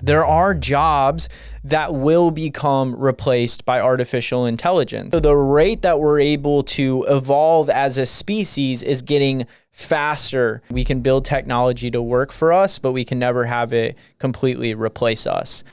there are jobs that will become replaced by artificial intelligence. So the rate that we're able to evolve as a species is getting faster. We can build technology to work for us, but we can never have it completely replace us.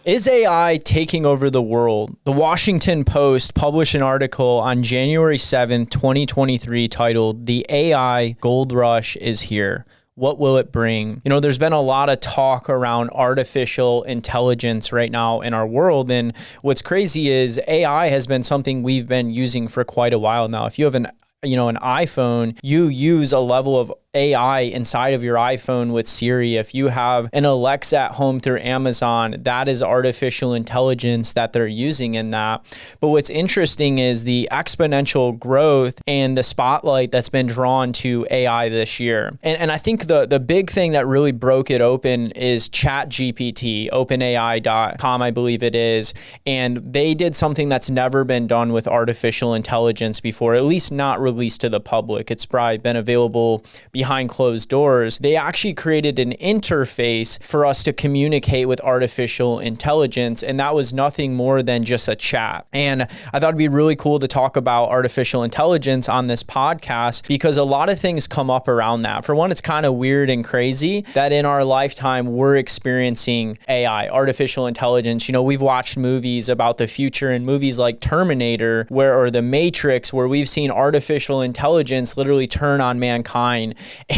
Is AI taking over the world? The Washington Post published an article on January 7th, 2023 titled, "The AI Gold Rush is Here. What will it bring?" You know, there's been a lot of talk around artificial intelligence right now in our world. And what's crazy is AI has been something we've been using for quite a while now. If you have an iPhone, you use a level of AI inside of your iPhone with Siri. If you have an Alexa at home through Amazon, that is artificial intelligence that they're using in that. But what's interesting is the exponential growth and the spotlight that's been drawn to AI this year. And I think the big thing that really broke it open is ChatGPT, OpenAI.com, I believe it is. And they did something that's never been done with artificial intelligence before, at least not released to the public. It's probably been available behind closed doors. They actually created an interface for us to communicate with artificial intelligence, and that was nothing more than just a chat. And I thought it'd be really cool to talk about artificial intelligence on this podcast because a lot of things come up around that. For one, it's kind of weird and crazy that in our lifetime we're experiencing AI, artificial intelligence. You know, we've watched movies about the future and movies like Terminator or The Matrix, where we've seen artificial intelligence literally turn on mankind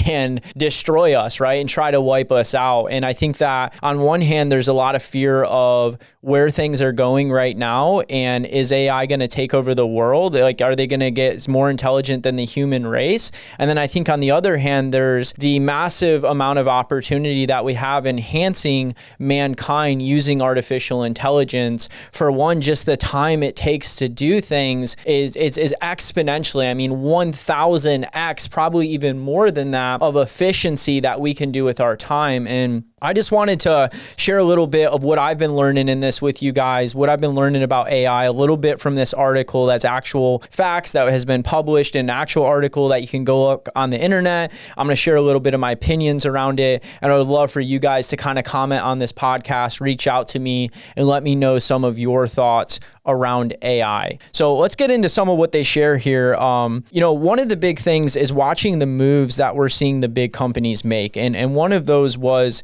and destroy us, right? And try to wipe us out. And I think that on one hand, there's a lot of fear of where things are going right now. And is AI going to take over the world? Like, are they going to get more intelligent than the human race? And then I think on the other hand, there's the massive amount of opportunity that we have enhancing mankind using artificial intelligence. For one, just the time it takes to do things is exponentially. I mean, 1,000x, probably even more than that, of efficiency that we can do with our time. And I just wanted to share a little bit of what I've been learning in this with you guys, what I've been learning about AI, a little bit from this article that's actual facts that has been published in an actual article that you can go look on the internet. I'm going to share a little bit of my opinions around it. And I would love for you guys to kind of comment on this podcast, reach out to me and let me know some of your thoughts around AI. So let's get into some of what they share here. One of the big things is watching the moves that we're seeing the big companies make. And one of those was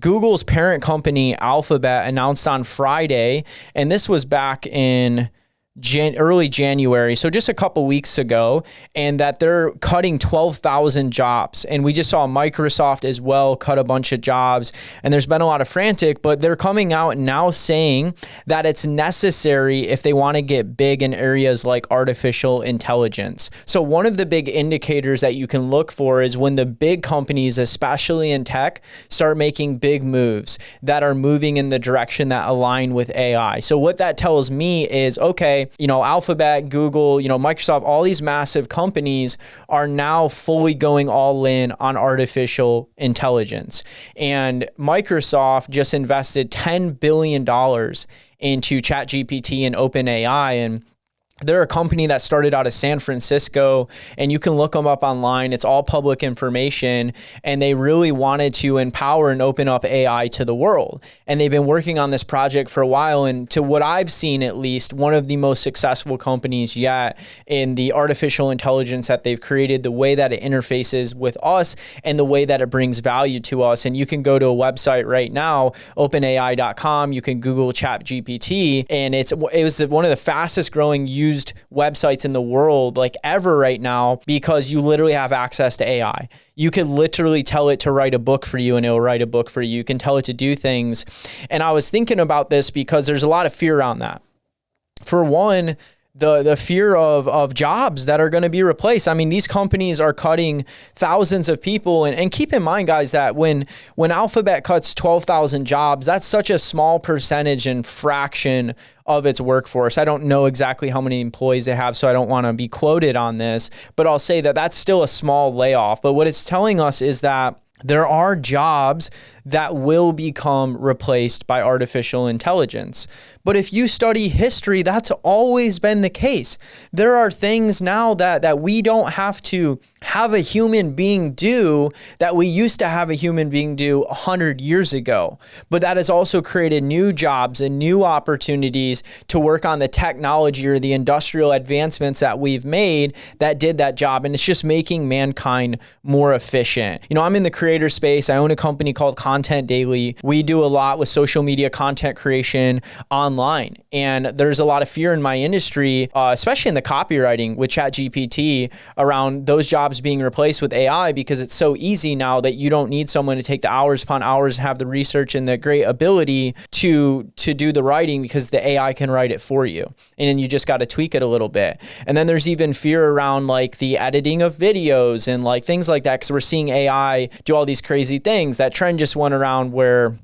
Google's parent company, Alphabet, announced on Friday, and this was back in early January, so just a couple weeks ago, and that they're cutting 12,000 jobs. And we just saw Microsoft as well cut a bunch of jobs, and there's been a lot of frantic, but they're coming out now saying that it's necessary if they want to get big in areas like artificial intelligence. So one of the big indicators that you can look for is when the big companies, especially in tech, start making big moves that are moving in the direction that align with AI. So what that tells me is, okay, Alphabet, Google, Microsoft, all these massive companies are now fully going all in on artificial intelligence. And Microsoft just invested $10 billion into ChatGPT and OpenAI. And they're a company that started out of San Francisco, and you can look them up online. It's all public information, and they really wanted to empower and open up AI to the world. And they've been working on this project for a while, and to what I've seen, at least, one of the most successful companies yet in the artificial intelligence that they've created, the way that it interfaces with us, and the way that it brings value to us. And you can go to a website right now, OpenAI.com. You can Google ChatGPT, and it was one of the fastest growing used websites in the world like ever right now, because you literally have access to AI. You could literally tell it to write a book for you and it'll write a book for you. You can tell it to do things. And I was thinking about this because there's a lot of fear around that. For one, the fear of jobs that are going to be replaced. I mean, these companies are cutting thousands of people. And keep in mind, guys, that when Alphabet cuts 12,000 jobs, that's such a small percentage and fraction of its workforce. I don't know exactly how many employees they have, so I don't want to be quoted on this, but I'll say that that's still a small layoff. But what it's telling us is that there are jobs that will become replaced by artificial intelligence. But if you study history, that's always been the case. There are things now that we don't have to have a human being do that we used to have a human being do 100 years ago. But that has also created new jobs and new opportunities to work on the technology or the industrial advancements that we've made that did that job. And it's just making mankind more efficient. I'm in the creator space. I own a company called Content Daily. We do a lot with social media content creation online. And there's a lot of fear in my industry, especially in the copywriting with ChatGPT, around those jobs being replaced with AI, because it's so easy now that you don't need someone to take the hours upon hours and have the research and the great ability to do the writing, because the AI can write it for you. And then you just got to tweak it a little bit. And then there's even fear around like the editing of videos and like things like that, because we're seeing AI do all these crazy things. That trend just went around where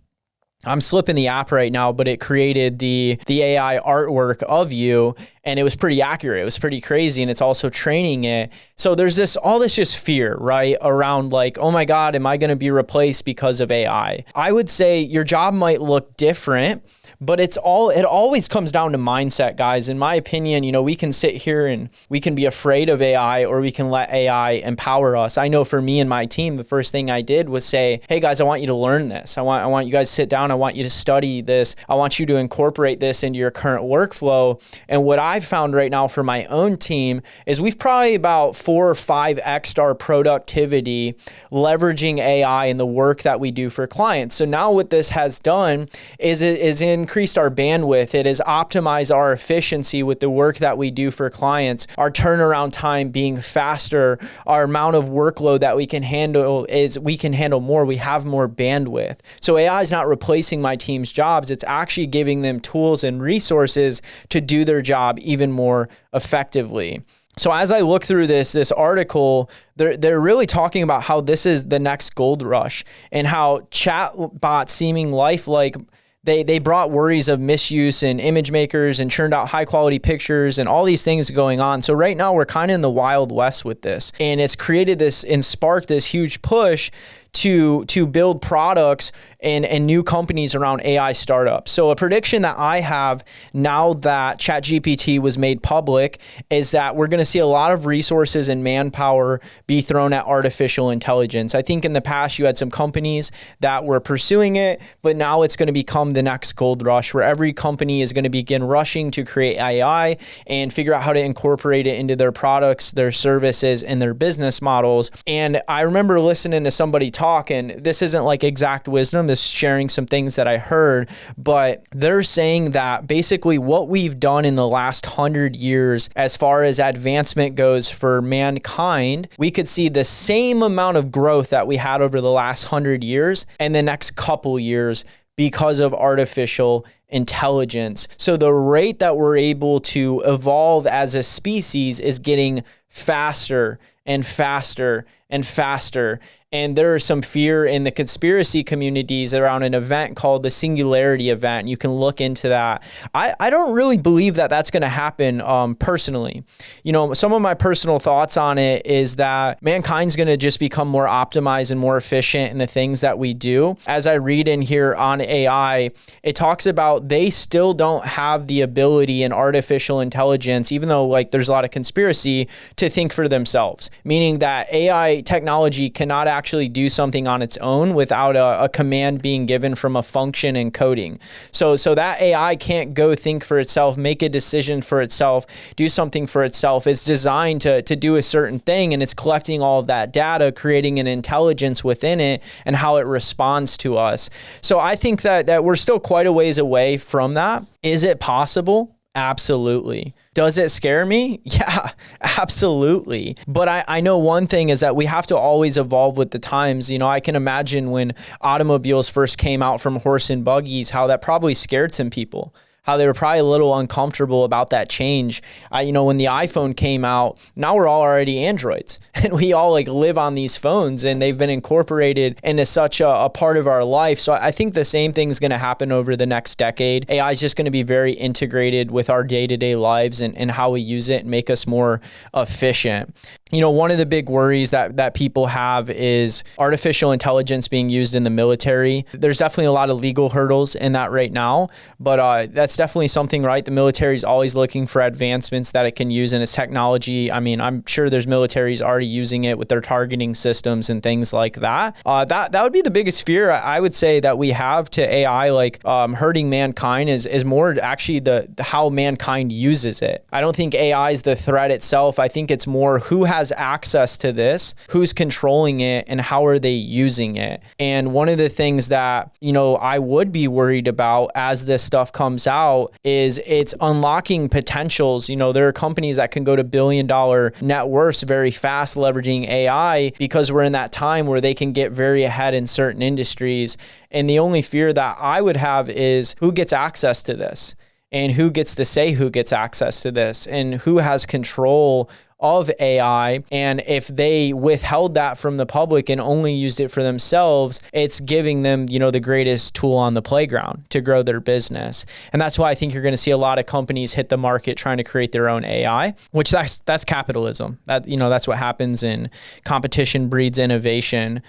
I'm slipping the app right now, but it created the AI artwork of you, and it was pretty accurate. It was pretty crazy, and it's also training it. So there's all this just fear, right, around like, oh my God, am I going to be replaced because of AI? I would say your job might look different, but it always comes down to mindset, guys. In my opinion, we can sit here and we can be afraid of AI, or we can let AI empower us. I know for me and my team, the first thing I did was say, hey guys, I want you to learn this. I want you guys to sit down. I want you to study this. I want you to incorporate this into your current workflow. And what I've found right now for my own team is we've probably about 4 or 5x'd our productivity leveraging AI in the work that we do for clients. So now what this has done is increased our bandwidth. It has optimized our efficiency with the work that we do for clients. Our turnaround time being faster, our amount of workload that we can handle more. We have more bandwidth. So AI is not replacing my team's jobs. It's actually giving them tools and resources to do their job even more effectively. So as I look through this article, they're really talking about how this is the next gold rush, and how chatbots seeming lifelike, they brought worries of misuse and image makers and churned out high quality pictures and all these things going on. So right now we're kind of in the Wild West with this, and it's created this and sparked this huge push to build products and new companies around AI startups. So a prediction that I have now that ChatGPT was made public is that we're going to see a lot of resources and manpower be thrown at artificial intelligence. I think in the past you had some companies that were pursuing it, but now it's going to become the next gold rush, where every company is going to begin rushing to create AI and figure out how to incorporate it into their products, their services, and their business models. And I remember listening to somebody talk, and this isn't like exact wisdom, this is sharing some things that I heard, but they're saying that basically what we've done in the last 100 years as far as advancement goes for mankind, we could see the same amount of growth that we had over the last 100 years and the next couple years because of artificial intelligence. So the rate that we're able to evolve as a species is getting faster and faster and faster. And there is some fear in the conspiracy communities around an event called the Singularity Event. You can look into that. I don't really believe that that's going to happen personally. Some of my personal thoughts on it is that mankind's going to just become more optimized and more efficient in the things that we do. As I read in here on AI, it talks about they still don't have the ability in artificial intelligence, even though like there's a lot of conspiracy, to think for themselves, meaning that AI technology cannot actually do something on its own without a command being given from a function and coding. So that AI can't go think for itself, make a decision for itself, do something for itself. It's designed to do a certain thing, and it's collecting all of that data, creating an intelligence within it and how it responds to us. So I think that we're still quite a ways away from that. Is it possible? Absolutely. Does it scare me? Yeah, absolutely. But I know one thing is that we have to always evolve with the times. I can imagine when automobiles first came out from horse and buggies, how that probably scared some people, how they were probably a little uncomfortable about that change. When the iPhone came out, now we're all already Androids and we all live on these phones, and they've been incorporated into such a part of our life. So I think the same thing's going to happen over the next decade. AI is just going to be very integrated with our day-to-day lives and how we use it and make us more efficient. one of the big worries that people have is artificial intelligence being used in the military. There's definitely a lot of legal hurdles in that right now, but that's definitely something, right? The military is always looking for advancements that it can use in its technology. I mean, I'm sure there's militaries already using it with their targeting systems and things like that. That would be the biggest fear I would say that we have to AI, like hurting mankind is more actually the how mankind uses it. I don't think AI is the threat itself. I think it's more who has access to this, who's controlling it, and how are they using it. And one of the things that, I would be worried about as this stuff comes out is it's unlocking potentials. There are companies that can go to billion-dollar net worths very fast leveraging AI because we're in that time where they can get very ahead in certain industries. And the only fear that I would have is who gets access to this and who gets to say who gets access to this and who has control of AI. And if they withheld that from the public and only used it for themselves, it's giving them, the greatest tool on the playground to grow their business. And that's why I think you're going to see a lot of companies hit the market trying to create their own AI, which that's capitalism. That's what happens, in competition breeds innovation.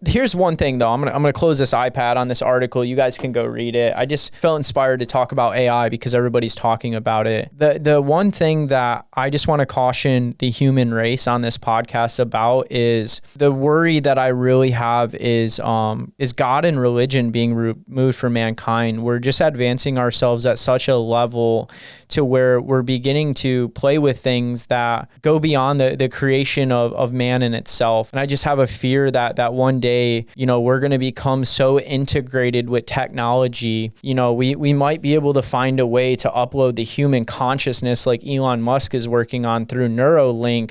Here's one thing though. I'm going to close this iPad on this article. You guys can go read it. I just felt inspired to talk about AI because everybody's talking about it. The one thing that I just want to caution the human race on this podcast about is the worry that I really have is God and religion being removed from mankind. We're just advancing ourselves at such a level to where we're beginning to play with things that go beyond the creation of man in itself. And I just have a fear that one day, we're going to become so integrated with technology, we might be able to find a way to upload the human consciousness like Elon Musk is working on through Neuralink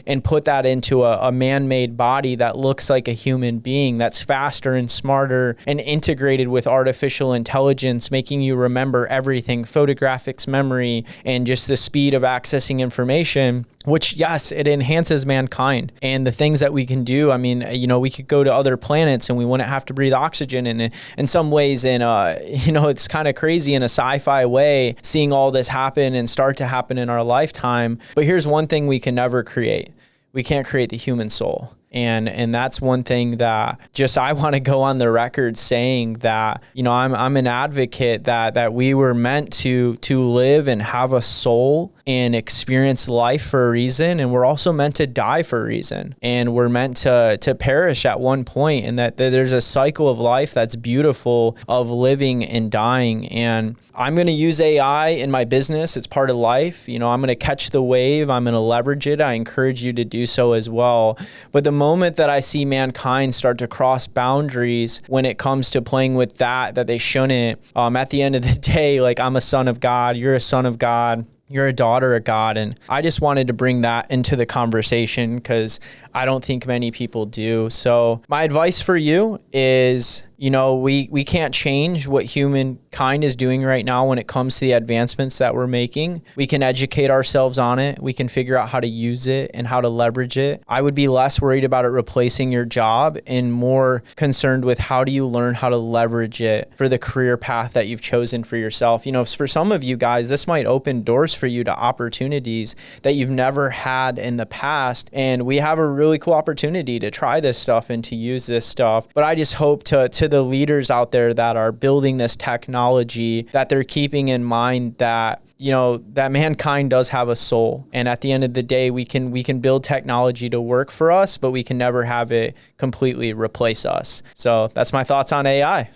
and put that into a man-made body that looks like a human being, that's faster and smarter and integrated with artificial intelligence, making you remember everything, photographics memory, and just the speed of accessing information, which, yes, it enhances mankind and the things that we can do. I mean, we could go to other planets and we wouldn't have to breathe oxygen. And in some ways, it's kind of crazy in a sci-fi way, seeing all this happen and start to happen in our lifetime. But here's one thing we can never create. We can't create the human soul. And that's one thing that just I want to go on the record saying that, I'm an advocate that we were meant to live and have a soul and experience life for a reason. And we're also meant to die for a reason. And we're meant to perish at one point, and that there's a cycle of life that's beautiful of living and dying. And I'm going to use AI in my business. It's part of life. I'm going to catch the wave. I'm going to leverage it. I encourage you to do so as well. But the moment that I see mankind start to cross boundaries when it comes to playing with that they shouldn't, at the end of the day, like, I'm a son of God, you're a son of God, you're a daughter of God. And I just wanted to bring that into the conversation because I don't think many people do. So my advice for you is, we can't change what humankind is doing right now when it comes to the advancements that we're making. We can educate ourselves on it. We can figure out how to use it and how to leverage it. I would be less worried about it replacing your job and more concerned with how do you learn how to leverage it for the career path that you've chosen for yourself. For some of you guys, this might open doors for you to opportunities that you've never had in the past. And we have a really cool opportunity to try this stuff and to use this stuff. But I just hope to the leaders out there that are building this technology, that they're keeping in mind that that mankind does have a soul. And at the end of the day, we can build technology to work for us, but we can never have it completely replace us. So that's my thoughts on AI.